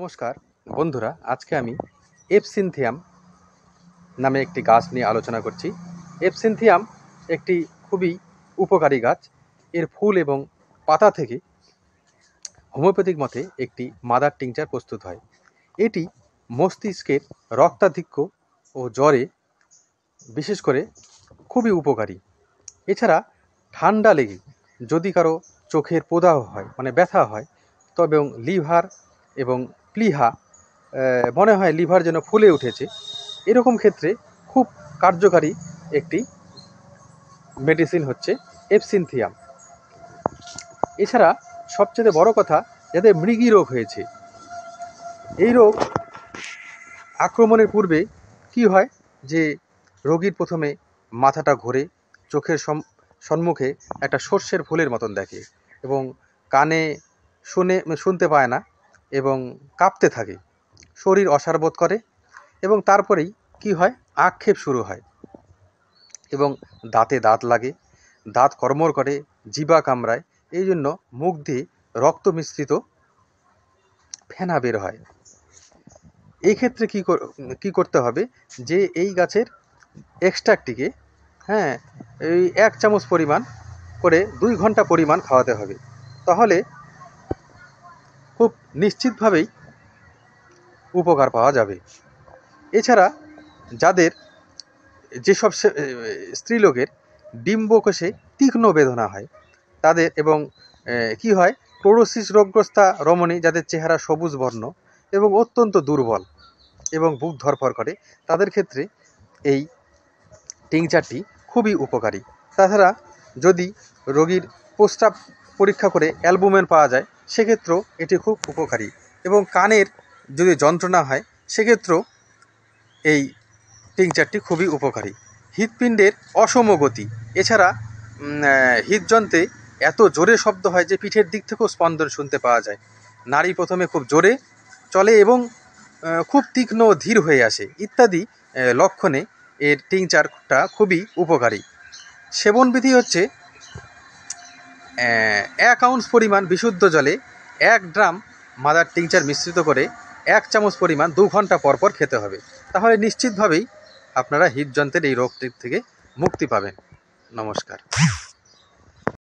নমস্কার বন্ধুরা, আজকে আমি এপসিনথিয়াম নামে একটি গাছ নিয়ে আলোচনা করছি। এপসিনথিয়াম একটি খুবই উপকারী গাছ। এর ফুল এবং পাতা থেকে হোমিওপ্যাথিক মতে একটি মাদার টিংচার প্রস্তুত হয়। এটি মস্তিষ্কের রক্তাধিক্য ও জ্বরে বিশেষ করে খুবই উপকারী। এছাড়া ঠান্ডা লেগে যদি কারো চোখের প্রদাহ হয়, মানে ব্যথা হয়, তবে লিভার এবং প্লীহা মনে হয় লিভার যেন ফুলে উঠেছে, এরকম ক্ষেত্রে খুব কার্যকারী একটি মেডিসিন হচ্ছে এপসিনথিয়াম। এছাড়া সবচেয়ে বড় কথা, যাদের মৃগী রোগ হয়েছে, এই রোগ আক্রমণের পূর্বে কি হয় যে রোগীর প্রথমে মাথাটা ঘোরে, চোখের সম্মুখে একটা সর্ষের ফুলের মতন দেখে এবং কানে শুনতে পায় না এবং কাঁপতে থাকে, শরীর অসাড় বোধ করে এবং তারপরেই কি হয়, আক্ষেপ শুরু হয় এবং দাঁতে দাঁত লাগে, দাঁত কড়মড় করে, জিহ্বা কামড়ায়, এই জন্য মুখ দিয়ে রক্ত মিশ্রিত ফেনা বের হয়। এই ক্ষেত্রে কি করতে হবে যে এই গাছের এক্সট্রাক্টটিকে এই 1 চামচ পরিমাণ করে 2 ঘন্টা পরিমাণ খাওয়াতে হবে। তাহলে খুব নিশ্চিতভাবেই উপকার পাওয়া যাবে। এছাড়া যাদের যেসব স্ত্রীলোকের ডিম্বকোষে তীক্ষ্ণ বেদনা হয় তাদের, এবং কি হয়, ক্লোরোসিস রোগগ্রস্তা রমণী যাদের চেহারা সবুজ বর্ণ এবং অত্যন্ত দুর্বল এবং বুক ধড়ফড় করে, তাদের ক্ষেত্রে এই টিংচারটি খুবই উপকারী। তাছাড়া যদি রোগীর প্রস্রাব পরীক্ষা করে অ্যালবুমিন পাওয়া যায়, সেক্ষেত্রেও এটি খুব উপকারী। এবং কানের যদি যন্ত্রণা হয়, সেক্ষেত্রেও এই টিংচারটি খুবই উপকারী। হৃৎপিণ্ডের অসম গতি, এছাড়া হৃদযন্ত্রে এত জোরে শব্দ হয় যে পিঠের দিক থেকেও স্পন্দন শুনতে পাওয়া যায়। নাড়ি প্রথমে খুব জোরে চলে এবং খুব তীক্ষ্ণ ধীর হয়ে আসে ইত্যাদি লক্ষণে এর টিংচারটা খুবই উপকারী। সেবনবিধি হচ্ছে 1 আউন্স পরিমাণ বিশুদ্ধ জলে 1 গ্রাম মাদার টিংচার মিশ্রিত করে 1 চামচ পরিমাণ 2 ঘন্টা পর পর খেতে হবে। তাহলে নিশ্চিতভাবেই আপনারা হৃদযন্ত্রের এই রোগটির থেকে মুক্তি পাবেন। নমস্কার।